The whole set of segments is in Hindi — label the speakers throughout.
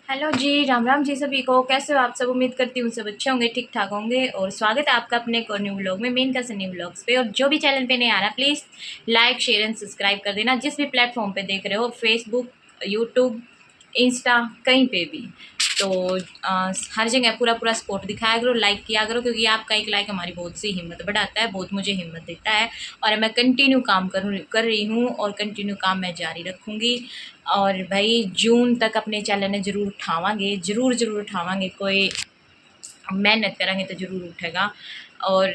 Speaker 1: हेलो जी, राम राम जी सभी को। कैसे हो आप सब? उम्मीद करती हूँ सब अच्छे होंगे, ठीक ठाक होंगे। और स्वागत है आपका अपने एक और न्यू व्लॉग में, मेन का न्यू व्लॉग्स पे। और जो भी चैनल पे नहीं आ रहा, please like share and subscribe कर देना, जिस भी प्लेटफॉर्म पे देख रहे हो, फेसबुक, यूट्यूब, इंस्टा, कहीं पे भी। तो हर जगह पूरा पूरा सपोर्ट दिखाया करो, लाइक किया करो, क्योंकि आपका एक लाइक हमारी बहुत सी हिम्मत बढ़ाता है, बहुत मुझे हिम्मत देता है। और मैं कंटिन्यू काम कर रही हूँ और कंटिन्यू काम मैं जारी रखूँगी। और भाई जून तक अपने चैनल ने ज़रूर उठावांगे, ज़रूर उठावांगे। कोई मेहनत करेंगे तो ज़रूर उठेगा। और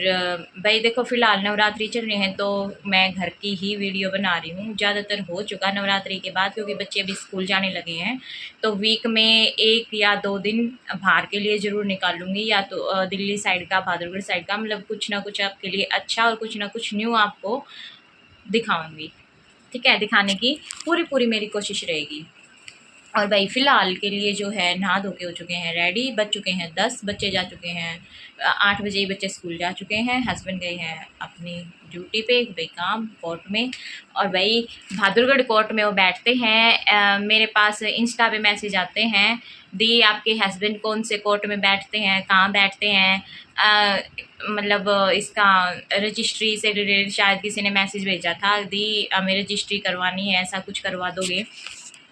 Speaker 1: भाई देखो, फ़िलहाल नवरात्रि चल रही हैं तो मैं घर की ही वीडियो बना रही हूँ। ज़्यादातर हो चुका नवरात्रि के बाद, क्योंकि बच्चे अभी स्कूल जाने लगे हैं। तो वीक में 1 या 2 दिन बाहर के लिए ज़रूर निकालूंगी, या तो दिल्ली साइड का, बहादुरगढ़ साइड का, मतलब कुछ ना कुछ आपके लिए अच्छा और कुछ ना कुछ न्यू आपको दिखाऊंगी। ठीक है, दिखाने की पूरी पूरी मेरी कोशिश रहेगी। और भाई फ़िलहाल के लिए जो है, नहा धो के हो चुके हैं रेडी, बज चुके हैं 10, बच्चे जा चुके हैं 8 बजे ही बच्चे स्कूल जा चुके हैं। हस्बैंड गए हैं अपनी ड्यूटी पे, भाई काम कोर्ट में। और भाई बहादुरगढ़ कोर्ट में वो बैठते हैं। मेरे पास इंस्टा पे मैसेज आते हैं, दी आपके हस्बैंड कौन से कोर्ट में बैठते हैं, कहाँ बैठते हैं। मतलब इसका रजिस्ट्री से रिलेटेड शायद किसी ने मैसेज भेजा था, दी हमें रजिस्ट्री करवानी है, ऐसा कुछ करवा दोगे।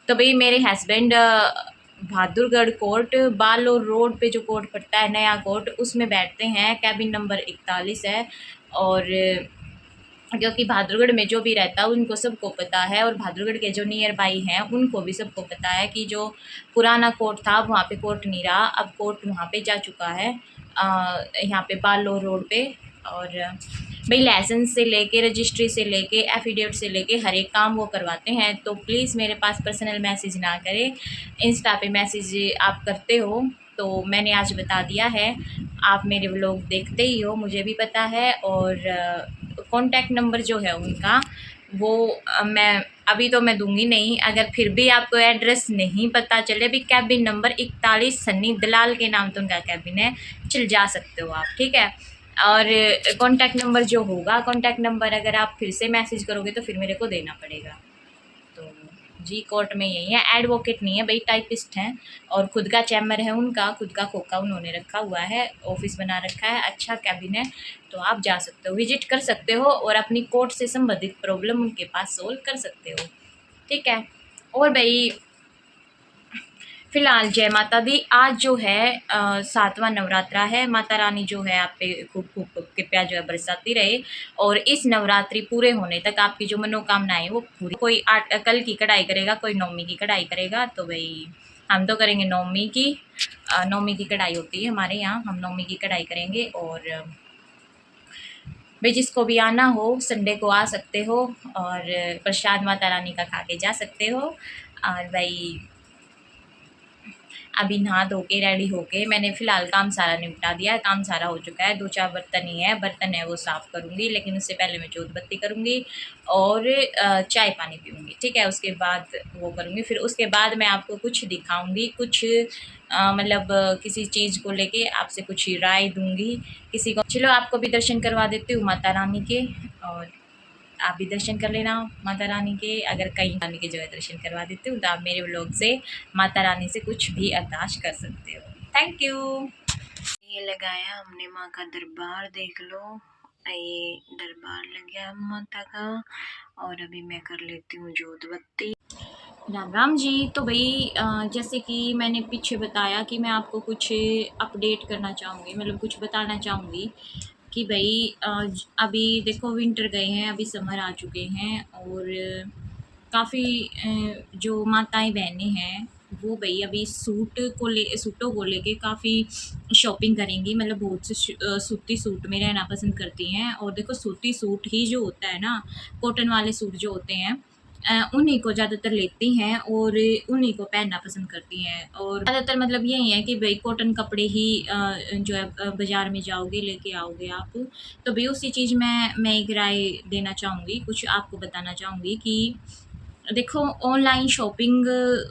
Speaker 1: तो भाई मेरे हस्बैंड बहादुरगढ़ कोर्ट, बालोर रोड पे जो कोर्ट पड़ता है, नया कोर्ट, उसमें बैठते हैं। कैबिन नंबर 41 है। और क्योंकि बहादुरगढ़ में जो भी रहता है उनको सबको पता है, और बहादुरगढ़ के जो नियर बाई हैं उनको भी सबको पता है कि जो पुराना कोर्ट था वहाँ पे कोर्ट नहीं रहा, अब कोर्ट वहाँ पे जा चुका है, यहाँ पे बालोर रोड पे। और भाई लाइसेंस से लेके, रजिस्ट्री से लेके, एफिडेविट से लेके हर एक काम वो करवाते हैं। तो प्लीज़ मेरे पास पर्सनल मैसेज ना करें, इंस्टा पे मैसेज आप करते हो तो मैंने आज बता दिया है। आप मेरे व्लॉग देखते ही हो, मुझे भी पता है। और कॉन्टैक्ट नंबर जो है उनका, वो मैं अभी तो मैं दूंगी नहीं। अगर फिर भी आपको एड्रेस नहीं पता चले, भी कैबिन नंबर 41 सन्नी दलाल के नाम तो उनका कैबिन है, चल जा सकते हो आप, ठीक है। और कॉन्टैक्ट नंबर जो होगा, कॉन्टैक्ट नंबर अगर आप फिर से मैसेज करोगे तो फिर मेरे को देना पड़ेगा। तो जी, कोर्ट में यही है, एडवोकेट नहीं है भाई, टाइपिस्ट हैं। और खुद का चैम्बर है उनका, खुद का खोखा उन्होंने रखा हुआ है, ऑफिस बना रखा है, अच्छा कैबिन है। तो आप जा सकते हो, विजिट कर सकते हो, और अपनी कोर्ट से संबंधित प्रॉब्लम उनके पास सोल्व कर सकते हो, ठीक है। और भाई फिलहाल जय माता दी, आज जो है 7वां नवरात्रा है। माता रानी जो है आप पे खूब खूब कृपया जो है बरसाती रहे, और इस नवरात्रि पूरे होने तक आपकी जो मनोकामनाएं वो पूरी। कोई कल की कढ़ाई करेगा, कोई नौमी की कढ़ाई करेगा। तो भाई हम तो करेंगे नौमी की। नौमी की कढ़ाई होती है हमारे यहाँ, हम नौमी की कढ़ाई करेंगे। और भाई जिसको भी आना हो संडे को आ सकते हो, और प्रसाद माता रानी का खा के जा सकते हो। और भाई अभी नहा धो के रेडी होके मैंने फ़िलहाल काम सारा निपटा दिया है, काम सारा हो चुका है। 2-4 बर्तन ही है, बर्तन है वो साफ़ करूँगी, लेकिन उससे पहले मैं जोत बत्ती करूँगी और चाय पानी पीऊँगी, ठीक है। उसके बाद वो करूँगी, फिर उसके बाद मैं आपको कुछ दिखाऊँगी, कुछ मतलब किसी चीज़ को लेके आपसे कुछ राय दूँगी किसी को। चलो आपको भी दर्शन करवा देती हूँ माता रानी के, और आप भी दर्शन कर लेना माता रानी के। अगर कहीं रानी के जो है दर्शन करवा देती हूँ, तो आप मेरे व्लॉग से माता रानी से कुछ भी अरदास कर सकते हो। Thank you. ये लगाया हमने माँ का दरबार, देख लो, ये दरबार लग गया माता का। और अभी मैं कर लेती हूँ जोत बत्ती। राम राम जी। तो भाई जैसे कि मैंने पीछे बताया कि मैं आपको कुछ अपडेट करना चाहूँगी, मतलब कुछ बताना चाहूँगी कि भाई अभी देखो विंटर गए हैं, अभी समर आ चुके हैं। और काफ़ी जो माताएं बहनें हैं वो भाई अभी सूटों को लेके काफ़ी शॉपिंग करेंगी, मतलब बहुत से सूती सूट में रहना पसंद करती हैं। और देखो सूती सूट ही जो होता है ना, कॉटन वाले सूट जो होते हैं, उन्हीं को ज़्यादातर लेती हैं और उन्हीं को पहनना पसंद करती हैं। और ज़्यादातर मतलब यही है कि भाई कॉटन कपड़े ही जो है बाज़ार में जाओगे लेके आओगे आप। तो भाई उसी चीज़ में मैं एक राय देना चाहूँगी, कुछ आपको बताना चाहूँगी कि देखो ऑनलाइन शॉपिंग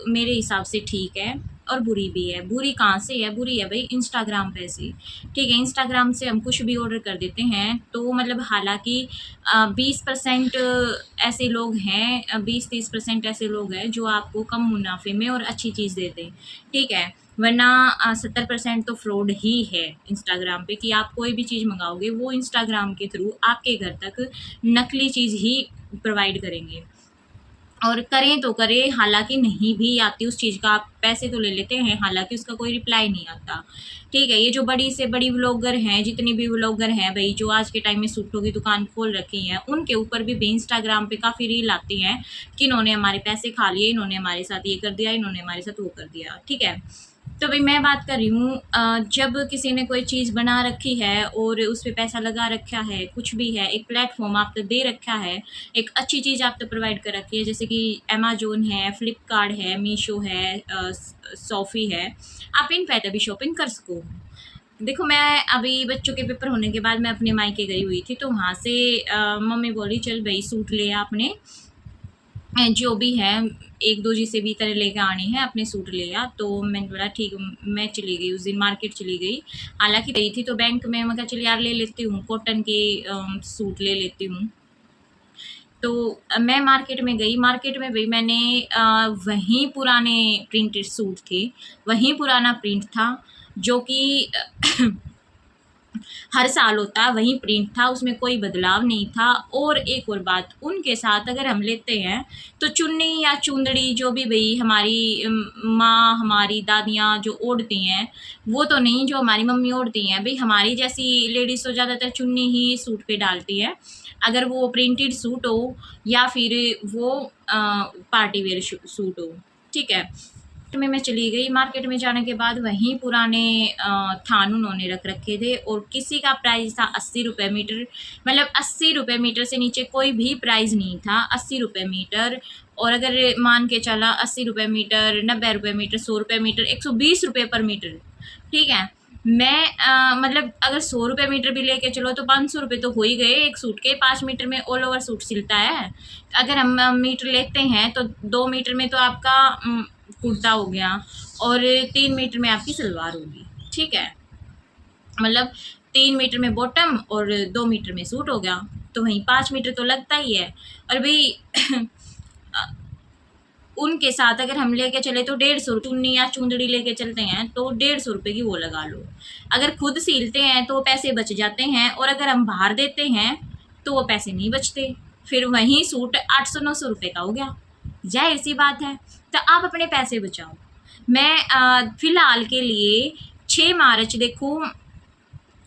Speaker 1: मेरे हिसाब से ठीक है, और बुरी भी है। बुरी कहाँ से है? बुरी है भाई इंस्टाग्राम पे से, ठीक है। इंस्टाग्राम से हम कुछ भी ऑर्डर कर देते हैं तो मतलब हालांकि 20% ऐसे लोग हैं, 20-30% ऐसे लोग हैं जो आपको कम मुनाफे में और अच्छी चीज़ देते हैं, ठीक है। वरना 70% तो फ्रॉड ही है इंस्टाग्राम पे, कि आप कोई भी चीज़ मंगाओगे वो इंस्टाग्राम के थ्रू आपके घर तक नकली चीज़ ही प्रोवाइड करेंगे। और करें तो करें, हालाँकि नहीं भी आती उस चीज़ का, आप पैसे तो ले लेते हैं, हालाँकि उसका कोई रिप्लाई नहीं आता, ठीक है। ये जो बड़ी से बड़ी व्लॉगर हैं, जितनी भी व्लॉगर हैं भई, जो आज के टाइम में सूटों की दुकान खोल रखी हैं, उनके ऊपर भी इंस्टाग्राम पे काफ़ी रील आती हैं कि इन्होंने हमारे पैसे खा लिए, इन्होंने हमारे साथ ये कर दिया, इन्होंने हमारे साथ वो कर दिया, ठीक है। तो भई मैं बात कर रही हूँ जब किसी ने कोई चीज़ बना रखी है और उस पे पैसा लगा रखा है, कुछ भी है, एक प्लेटफ़ॉर्म आप तक दे रखा है, एक अच्छी चीज़ आप तक प्रोवाइड कर रखी है, जैसे कि अमेज़न है, फ्लिपकार्ट है, मीशो है, शॉपी है, आप इन पे तभी शॉपिंग कर सको। देखो मैं अभी बच्चों के पेपर होने के बाद मैं अपने मायके गई हुई थी, तो वहाँ से मम्मी बोली चल भई सूट ले आ अपने, जो भी है 1-2 जिसे भी तरह लेके आनी है अपने सूट ले आ। तो मैंने बोला ठीक, मैं चली गई उस दिन मार्केट चली गई, हालांकि गई थी तो बैंक में, मैं कहा चल यार ले लेती हूँ कॉटन के सूट ले लेती हूँ। तो मैं मार्केट में गई, मार्केट में भाई मैंने वहीं पुराने प्रिंटेड सूट थे, वहीं पुराना प्रिंट था जो कि हर साल होता है, वही प्रिंट था, उसमें कोई बदलाव नहीं था। और एक और बात, उनके साथ अगर हम लेते हैं तो चुन्नी या चुंदड़ी जो भी भई हमारी माँ, हमारी दादियाँ जो ओढ़ती हैं, वो तो नहीं जो हमारी मम्मी ओढ़ती हैं। भई हमारी जैसी लेडीज़ तो ज़्यादातर चुन्नी ही सूट पे डालती है, अगर वो प्रिंटेड सूट हो या फिर वो पार्टी वेयर सूट हो, ठीक है। में मैं चली गई, मार्केट में जाने के बाद वहीं पुराने थान उन्होंने रख रखे थे और किसी का प्राइस था 80 रुपये मीटर, मतलब 80 रुपये मीटर से नीचे कोई भी प्राइस नहीं था, 80 रुपये मीटर। और अगर मान के चला 80 रुपये मीटर, 90 रुपये मीटर, 100 रुपये मीटर, 120 रुपये पर मीटर, ठीक है। मैं मतलब अगर 100 रुपये मीटर भी लेके चलो तो 500 रुपये तो हो ही गए एक सूट के। 5 मीटर में ऑल ओवर सूट सिलता है, अगर हम मीटर लेते हैं तो 2 मीटर में तो आपका कुर्ता हो गया और 3 मीटर में आपकी सलवार होगी, ठीक है। मतलब 3 मीटर में बॉटम और 2 मीटर में सूट हो गया, तो वहीं 5 मीटर तो लगता ही है। और भाई उनके साथ अगर हम लेके चले तो 150 चुन्नी या चुंदड़ी लेके चलते हैं तो 150 रुपये की वो लगा लो। अगर खुद सिलते हैं तो पैसे बच जाते हैं, और अगर हम बाहर देते हैं तो वो पैसे नहीं बचते, फिर वहीं सूट 800-900 रुपये का हो गया। जाहिर सी बात है, तो आप अपने पैसे बचाओ। मैं फ़िलहाल के लिए 6 मार्च देखो,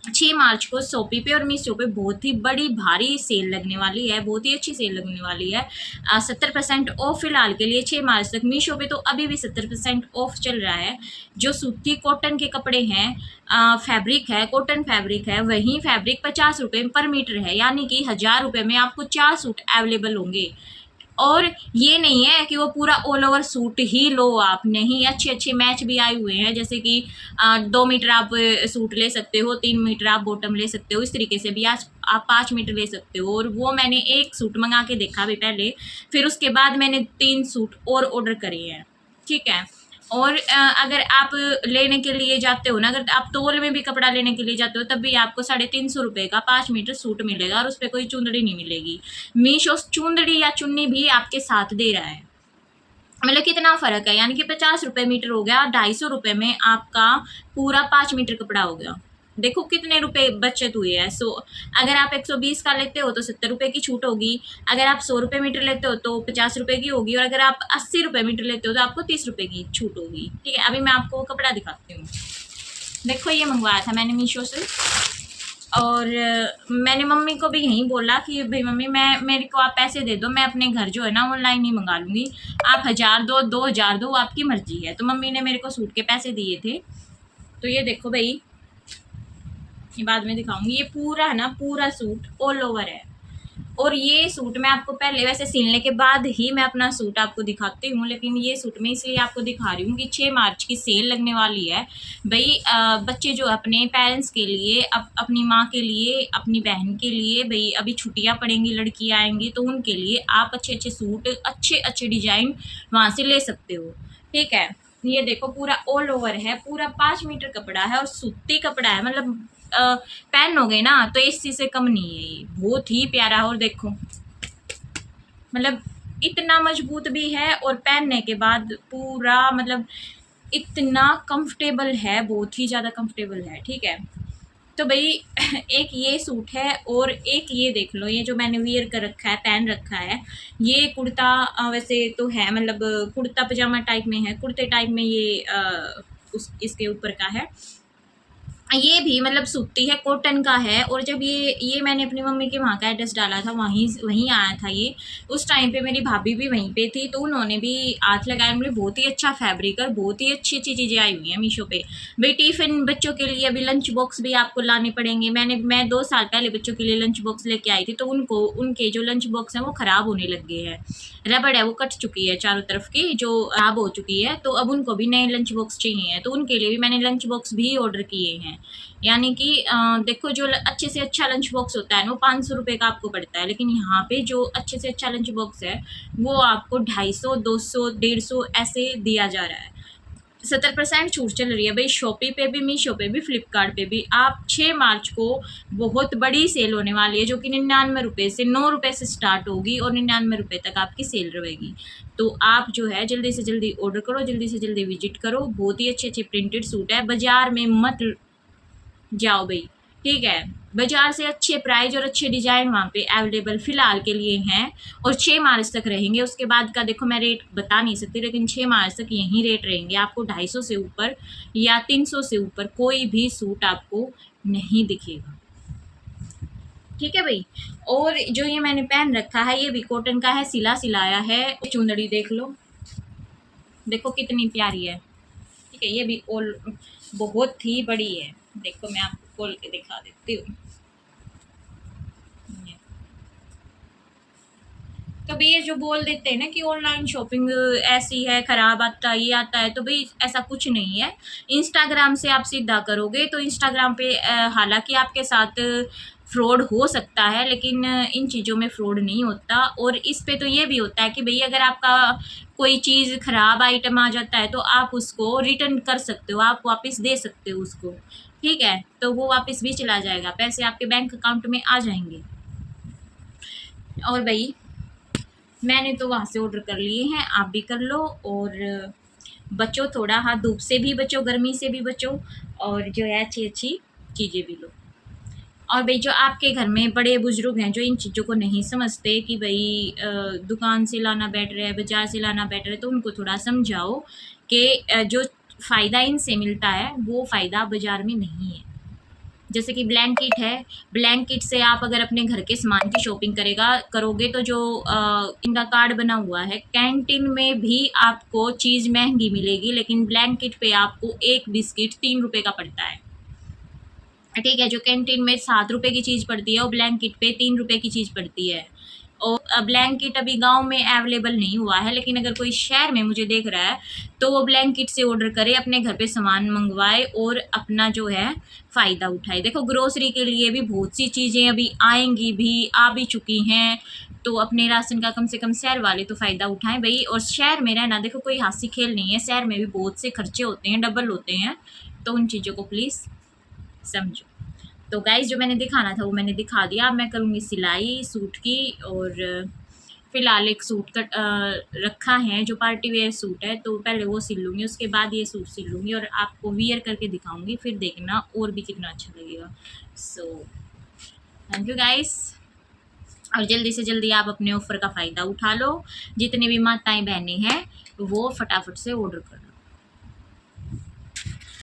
Speaker 1: 6 मार्च को शॉपी पे और मीशो पे बहुत ही बड़ी भारी सेल लगने वाली है, बहुत ही अच्छी सेल लगने वाली है। 70% ऑफ फिलहाल के लिए 6 मार्च तक। मीशो पे तो अभी भी 70% ऑफ चल रहा है। जो सूती कॉटन के कपड़े हैं, फैब्रिक है, कॉटन फैब्रिक है, वही फैब्रिक 50 रुपये पर मीटर है, यानी कि 1000 रुपये में आपको 4 सूट अवेलेबल होंगे। और ये नहीं है कि वो पूरा ऑल ओवर सूट ही लो, आप नहीं, अच्छे अच्छे मैच भी आए हुए हैं, जैसे कि 2 मीटर आप सूट ले सकते हो, 3 मीटर आप बॉटम ले सकते हो, इस तरीके से भी आज आप 5 मीटर ले सकते हो। और वो मैंने एक सूट मंगा के देखा भी पहले, फिर उसके बाद मैंने 3 सूट और ऑर्डर करे हैं, ठीक है। और अगर आप लेने के लिए जाते हो ना, अगर आप तोल में भी कपड़ा लेने के लिए जाते हो तब भी आपको 350 रुपये का 5 मीटर सूट मिलेगा और उस पर कोई चुंदड़ी नहीं मिलेगी। मीशो चुंदड़ी या चुन्नी भी आपके साथ दे रहा है, मतलब कितना फ़र्क है, यानी कि 50 रुपये मीटर हो गया, 250 रुपये में आपका पूरा 5 मीटर कपड़ा हो गया। देखो कितने रुपए बचत हुए हैं। अगर आप 120 का लेते हो तो 70 रुपये की छूट होगी, अगर आप 100 रुपये मीटर लेते हो तो 50 रुपये की होगी, और अगर आप 80 रुपये मीटर लेते हो तो आपको 30 रुपये की छूट होगी, ठीक है। अभी मैं आपको कपड़ा दिखाती हूँ। देखो ये मंगवाया था मैंने मीशो से, और मैंने मम्मी को भी यही बोला कि भाई मम्मी मेरे को आप पैसे दे दो, मैं अपने घर जो है ना ऑनलाइन ही मंगा लूँगी, आप 1000 दो, 2000 दो, आपकी मर्जी है। तो मम्मी ने मेरे को सूट के पैसे दिए थे। तो ये देखो भाई, ये बाद में दिखाऊंगी, ये पूरा है ना, पूरा सूट ऑल ओवर है। और ये सूट मैं आपको पहले, वैसे सिलने के बाद ही मैं अपना सूट आपको दिखाती हूँ, लेकिन ये सूट मैं इसलिए आपको दिखा रही हूँ कि 6 मार्च की सेल लगने वाली है भाई। बच्चे जो अपने पेरेंट्स के लिए, अपनी माँ के लिए, अपनी बहन के लिए, भाई अभी छुट्टियाँ पड़ेंगी, लड़कियाँ आएंगी, तो उनके लिए आप अच्छे अच्छे सूट, अच्छे अच्छे डिजाइन वहाँ से ले सकते हो, ठीक है। ये देखो पूरा ऑल ओवर है, पूरा 5 मीटर कपड़ा है और सूती कपड़ा है, मतलब पहनोगे ना तो इसी से कम नहीं है, ये बहुत ही प्यारा है। और देखो मतलब इतना मजबूत भी है और पहनने के बाद पूरा मतलब इतना कंफर्टेबल है, बहुत ही ज़्यादा कंफर्टेबल है। ठीक है, तो भाई एक ये सूट है और एक ये देख लो, ये जो मैंने वियर कर रखा है, पहन रखा है, ये कुर्ता वैसे तो है, मतलब कुर्ता पजामा टाइप में है, कुर्ते टाइप में ये उस इसके ऊपर का है। ये भी मतलब सूती है, कॉटन का है। और जब ये मैंने अपनी मम्मी के वहाँ का एड्रेस डाला था, वहीं वहीं आया था ये। उस टाइम पे मेरी भाभी भी वहीं पे थी, तो उन्होंने भी हाथ लगाया। मुझे बहुत ही अच्छा फैब्रिक और बहुत ही अच्छी अच्छी चीज़ें आई हुई हैं मीशो पे। भाई टिफ़िन बच्चों के लिए अभी लंच बॉक्स भी आपको लाने पड़ेंगे। मैं 2 साल पहले बच्चों के लिए लंच बॉक्स लेके आई थी, तो उनको उनके जो लंच बॉक्स हैं वो ख़राब होने लग गए हैं। रबड़ है वो कट चुकी है चारों तरफ की, जो खराब हो चुकी है, तो अब उनको भी नए लंच बॉक्स चाहिए हैं। तो उनके लिए भी मैंने लंच बॉक्स भी ऑर्डर किए हैं। यानी कि देखो जो अच्छे से अच्छा लंच बॉक्स होता है ना वो 500 रुपये का आपको पड़ता है, लेकिन यहाँ पे जो अच्छे से अच्छा लंच बॉक्स है वो आपको 250, 200, 150 ऐसे दिया जा रहा है। 70% छूट चल रही है भाई, शॉपी पे भी, मीशो पे भी, फ्लिपकार्ट पे भी। आप 6 मार्च को बहुत बड़ी सेल होने वाली है, जो कि 99 रुपये से 9 रुपये से स्टार्ट होगी और 99 रुपये तक आपकी सेल रहेगी। तो आप जो है जल्दी से जल्दी ऑर्डर करो, जल्दी से जल्दी विजिट करो। बहुत ही अच्छे अच्छे प्रिंटेड सूट है, बाजार में मत जाओ भाई। ठीक है, बाजार से अच्छे प्राइस और अच्छे डिजाइन वहाँ पे अवेलेबल फिलहाल के लिए हैं और 6 मार्च तक रहेंगे। उसके बाद का देखो मैं रेट बता नहीं सकती, लेकिन 6 मार्च तक यही रेट रहेंगे। आपको 250 से ऊपर या 300 से ऊपर कोई भी सूट आपको नहीं दिखेगा। ठीक है भाई। और जो ये मैंने पहन रखा है ये भी कॉटन का है, सिला सिलाया है। चुंदड़ी देख लो, देखो कितनी प्यारी है। ठीक है, ये भी ऑल बहुत ही बड़ी है। देखो मैं आपको खोल के दिखा देती हूँ। तो भाई ये जो बोल देते हैं ना कि ऑनलाइन शॉपिंग ऐसी है, खराब आता है, ये आता है, तो भाई ऐसा कुछ नहीं है। इंस्टाग्राम से आप सीधा करोगे तो इंस्टाग्राम पे हालांकि आपके साथ फ्रॉड हो सकता है, लेकिन इन चीज़ों में फ्रॉड नहीं होता। और इस पे तो ये भी होता है कि भाई अगर आपका कोई चीज़ खराब आइटम आ जाता है तो आप उसको रिटर्न कर सकते हो, आप वापस दे सकते हो उसको। ठीक है, तो वो वापस भी चला जाएगा, पैसे आपके बैंक अकाउंट में आ जाएंगे। और भाई मैंने तो वहाँ से ऑर्डर कर लिए हैं, आप भी कर लो। और बचो थोड़ा, हाँ धूप से भी बचो, गर्मी से भी बचो, और जो है अच्छी अच्छी चीज़ें भी लो। और भाई जो आपके घर में बड़े बुजुर्ग हैं जो इन चीज़ों को नहीं समझते कि भाई दुकान से लाना बेटर है, बाजार से लाना बेटर है, तो उनको थोड़ा समझाओ कि जो फ़ायदा इनसे मिलता है वो फ़ायदा बाज़ार में नहीं है। जैसे कि ब्लैंकेट है, ब्लैंकेट से आप अगर अपने घर के सामान की शॉपिंग करोगे तो जो इनका कार्ड बना हुआ है, कैंटीन में भी आपको चीज़ महंगी मिलेगी, लेकिन ब्लैंकेट पे आपको एक बिस्किट 3 रुपए का पड़ता है। ठीक है, जो कैंटीन में 7 रुपए की चीज़ पड़ती है वो ब्लैंकेट पे 3 रुपए की चीज़ पड़ती है। और ब्लैंकेट अभी गांव में अवेलेबल नहीं हुआ है, लेकिन अगर कोई शहर में मुझे देख रहा है तो वो ब्लैंकेट से ऑर्डर करे, अपने घर पे सामान मंगवाए और अपना जो है फ़ायदा उठाए। देखो ग्रोसरी के लिए भी बहुत सी चीज़ें अभी आएंगी, भी आ भी चुकी हैं, तो अपने राशन का कम से कम शहर वाले तो फ़ायदा उठाएं भाई। और शहर में रहना देखो कोई हासी खेल नहीं है, शहर में भी बहुत से खर्चे होते हैं, डबल होते हैं, तो उन चीज़ों को प्लीज़ समझो। तो गाइस जो मैंने दिखाना था वो मैंने दिखा दिया। अब मैं करूँगी सिलाई सूट की। और फ़िलहाल एक सूट का रखा है जो पार्टी वेयर सूट है, तो पहले वो सिल लूँगी, उसके बाद ये सूट सिल लूँगी और आपको वियर करके दिखाऊँगी, फिर देखना और भी कितना अच्छा लगेगा। So thank you guys. और जल्दी से जल्दी आप अपने ऑफ़र का फ़ायदा उठा लो, जितने भी माताएं बहनें हैं वो फटाफट से ऑर्डर कर लो।